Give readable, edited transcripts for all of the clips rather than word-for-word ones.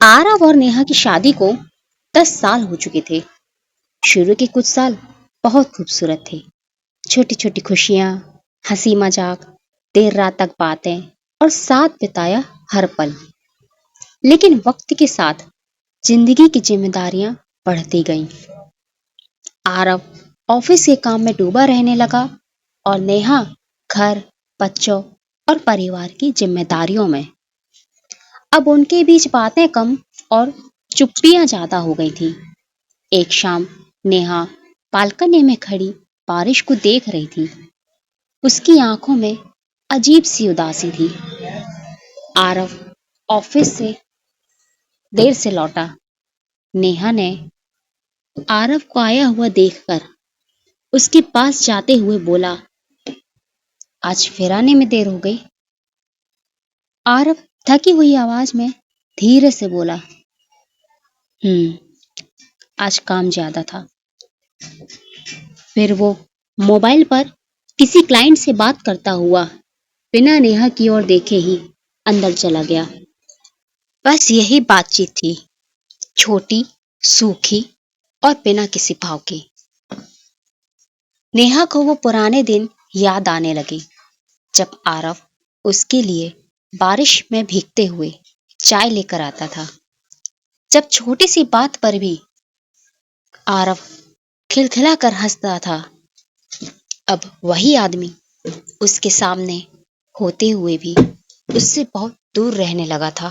आरव और नेहा की शादी को 10 साल हो चुके थे। शुरू के कुछ साल बहुत खूबसूरत थे। छोटी छोटी खुशियां, हंसी मजाक, देर रात तक बातें और साथ बिताया हर पल। लेकिन वक्त के साथ जिंदगी की जिम्मेदारियां बढ़ती गईं। आरव ऑफिस के काम में डूबा रहने लगा और नेहा घर, बच्चों और परिवार की जिम्मेदारियों में। अब उनके बीच बातें कम और चुप्पियां ज्यादा हो गई थी। एक शाम नेहा बालकनी में खड़ी बारिश को देख रही थी। उसकी आंखों में अजीब सी उदासी थी। आरव ऑफिस से देर से लौटा। नेहा ने आरव को आया हुआ देखकर उसके पास जाते हुए बोला, आज फिर आने में देर हो गई। आरव थकी हुई आवाज में धीरे से बोला, आज काम ज्यादा था। फिर वो मोबाइल पर किसी क्लाइंट से बात करता हुआ बिना नेहा की ओर देखे ही अंदर चला गया। बस यही बातचीत थी, छोटी, सूखी और बिना किसी भाव की। नेहा को वो पुराने दिन याद आने लगे, जब आरव उसके लिए बारिश में भीगते हुए चाय लेकर आता था। जब छोटी सी बात पर भी आरव खिलखिला कर हंसता था। अब वही आदमी उसके सामने होते हुए भी उससे बहुत दूर रहने लगा था।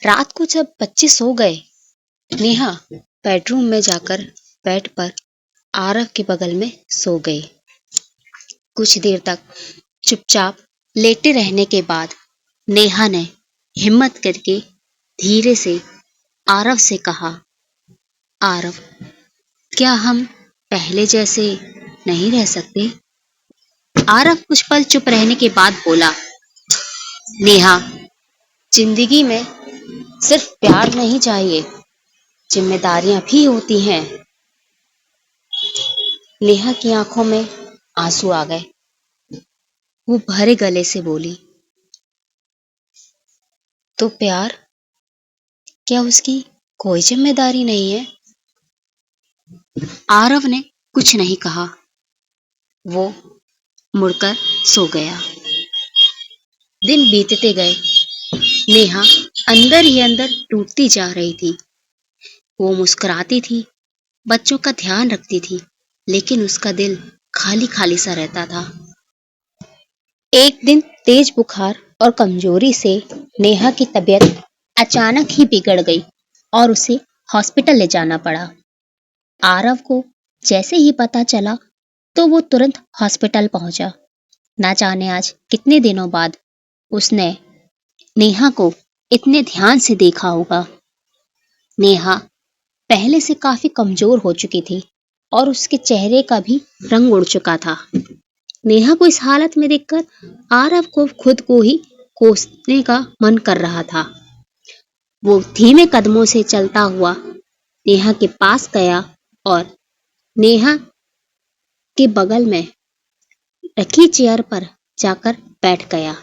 रात को जब बच्चे सो गए, नेहा बेडरूम में जाकर बेड पर आरव के बगल में सो गई। कुछ देर तक चुपचाप लेटे रहने के बाद नेहा ने हिम्मत करके धीरे से आरव से कहा, आरव, क्या हम पहले जैसे नहीं रह सकते? आरव कुछ पल चुप रहने के बाद बोला, नेहा, जिंदगी में सिर्फ प्यार नहीं चाहिए, जिम्मेदारियां भी होती हैं। नेहा की आंखों में आंसू आ गए। वो भरे गले से बोली, तो प्यार, क्या उसकी कोई जिम्मेदारी नहीं है? आरव ने कुछ नहीं कहा। वो मुड़कर सो गया। दिन बीतते गए। नेहा अंदर ही अंदर टूटती जा रही थी। वो मुस्कुराती थी, बच्चों का ध्यान रखती थी, लेकिन उसका दिल खाली खाली सा रहता था। एक दिन तेज बुखार और कमजोरी से नेहा की तबीयत अचानक ही बिगड़ गई और उसे हॉस्पिटल ले जाना पड़ा। आरव को जैसे ही पता चला तो वो तुरंत हॉस्पिटल पहुंचा। ना जाने आज कितने दिनों बाद उसने नेहा को इतने ध्यान से देखा होगा। नेहा पहले से काफी कमजोर हो चुकी थी और उसके चेहरे का भी रंग उड़ चुका था। नेहा को इस हालत में देखकर आरव को खुद को ही कोसने का मन कर रहा था। वो धीमे कदमों से चलता हुआ नेहा के पास गया और नेहा के बगल में रखी चेयर पर जाकर बैठ गया।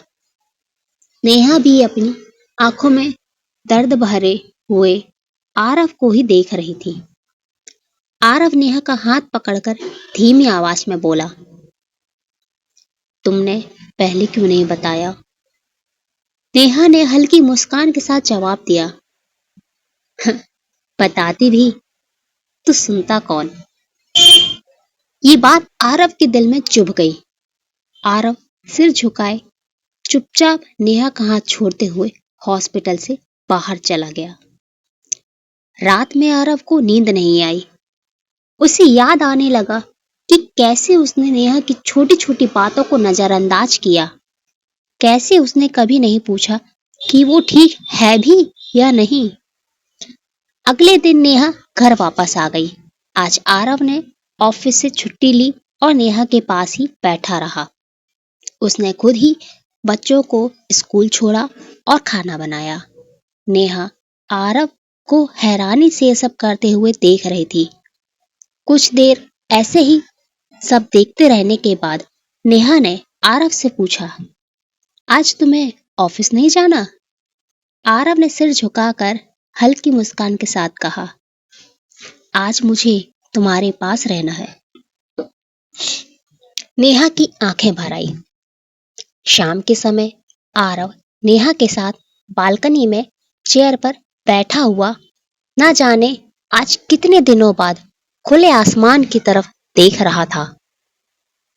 नेहा भी अपनी आंखों में दर्द भरे हुए आरव को ही देख रही थी। आरव नेहा का हाथ पकड़कर धीमी आवाज में बोला, तुमने पहले क्यों नहीं बताया? नेहा ने हल्की मुस्कान के साथ जवाब दिया, बताती भी तो सुनता कौन? ये बात आरव के दिल में चुभ गई। आरव सिर झुकाए चुपचाप नेहा का हाथ छोड़ते हुए हॉस्पिटल से बाहर चला गया। रात में आरव को नींद नहीं आई। उसे याद आने लगा कि कैसे उसने नेहा की छोटी छोटी बातों को नजरअंदाज किया। कैसे उसने कभी नहीं पूछा कि वो ठीक है भी या नहीं। अगले दिन नेहा घर वापस आ गई। आज आरव ने ऑफिस से छुट्टी ली और नेहा के पास ही बैठा रहा। उसने खुद ही बच्चों को स्कूल छोड़ा और खाना बनाया। नेहा आरव को हैरानी से सब करते हुए देख रही थी। कुछ देर ऐसे ही सब देखते रहने के बाद नेहा ने आरव से पूछा, आज तुम्हें ऑफिस नहीं जाना? आरव ने सिर झुकाकर हल्की मुस्कान के साथ कहा, आज मुझे तुम्हारे पास रहना है। नेहा की आंखें भर आई। शाम के समय आरव नेहा के साथ बालकनी में चेयर पर बैठा हुआ ना जाने आज कितने दिनों बाद खुले आसमान की तरफ देख रहा था।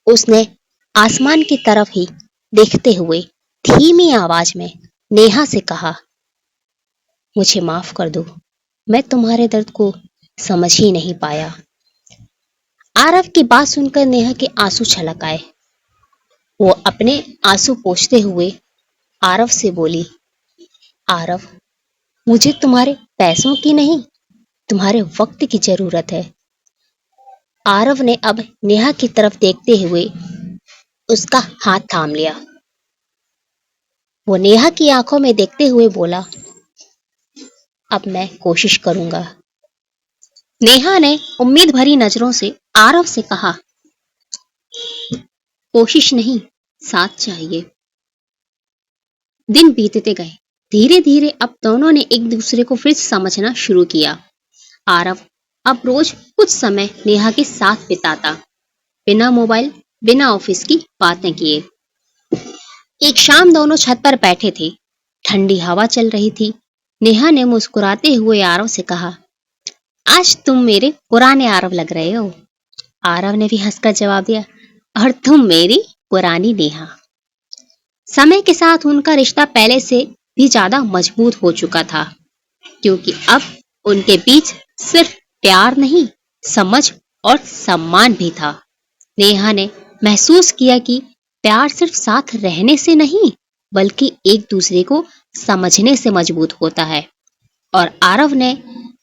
उसने आसमान की तरफ ही देखते हुए धीमी आवाज में नेहा से कहा, मुझे माफ कर दो, मैं तुम्हारे दर्द को समझ ही नहीं पाया। आरव की बात सुनकर नेहा के आंसू छलक आए। वो अपने आंसू पोंछते हुए आरव से बोली, आरव, मुझे तुम्हारे पैसों की नहीं, तुम्हारे वक्त की जरूरत है। आरव ने अब नेहा की तरफ देखते हुए उसका हाथ थाम लिया। वो नेहा की आंखों में देखते हुए बोला, अब मैं कोशिश करूंगा। नेहा ने उम्मीद भरी नजरों से आरव से कहा, कोशिश नहीं, साथ चाहिए। दिन बीतते गए। धीरे धीरे अब दोनों ने एक दूसरे को फिर समझना शुरू किया। आरव अब रोज कुछ समय नेहा के साथ बिताता, बिना मोबाइल, बिना ऑफिस की बातें किए। एक शाम दोनों छत पर बैठे थे। ठंडी हवा चल रही थी। नेहा ने मुस्कुराते हुए आरव से कहा, आज तुम मेरे पुराने आरव लग रहे हो। आरव ने भी हंसकर जवाब दिया, और तुम मेरी पुरानी नेहा। समय के साथ उनका रिश्ता पहले से भी ज्यादा मजबूत हो चुका था, क्योंकि अब उनके बीच सिर्फ प्यार नहीं, समझ और सम्मान भी था। नेहा ने महसूस किया कि प्यार सिर्फ साथ रहने से नहीं, बल्कि एक दूसरे को समझने से मजबूत होता है। और आरव ने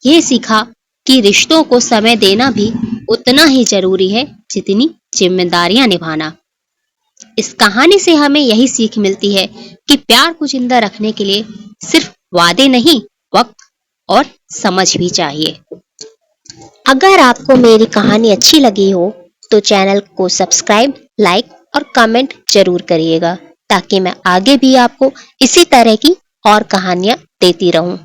यह सीखा कि रिश्तों को समय देना भी उतना ही जरूरी है जितनी जिम्मेदारियां निभाना। इस कहानी से हमें यही सीख मिलती है कि प्यार को जिंदा रखने के लिए सिर्फ वादे नहीं, वक्त और समझ भी चाहिए। अगर आपको मेरी कहानी अच्छी लगी हो तो चैनल को सब्सक्राइब, लाइक और कमेंट जरूर करिएगा, ताकि मैं आगे भी आपको इसी तरह की और कहानियां देती रहूं।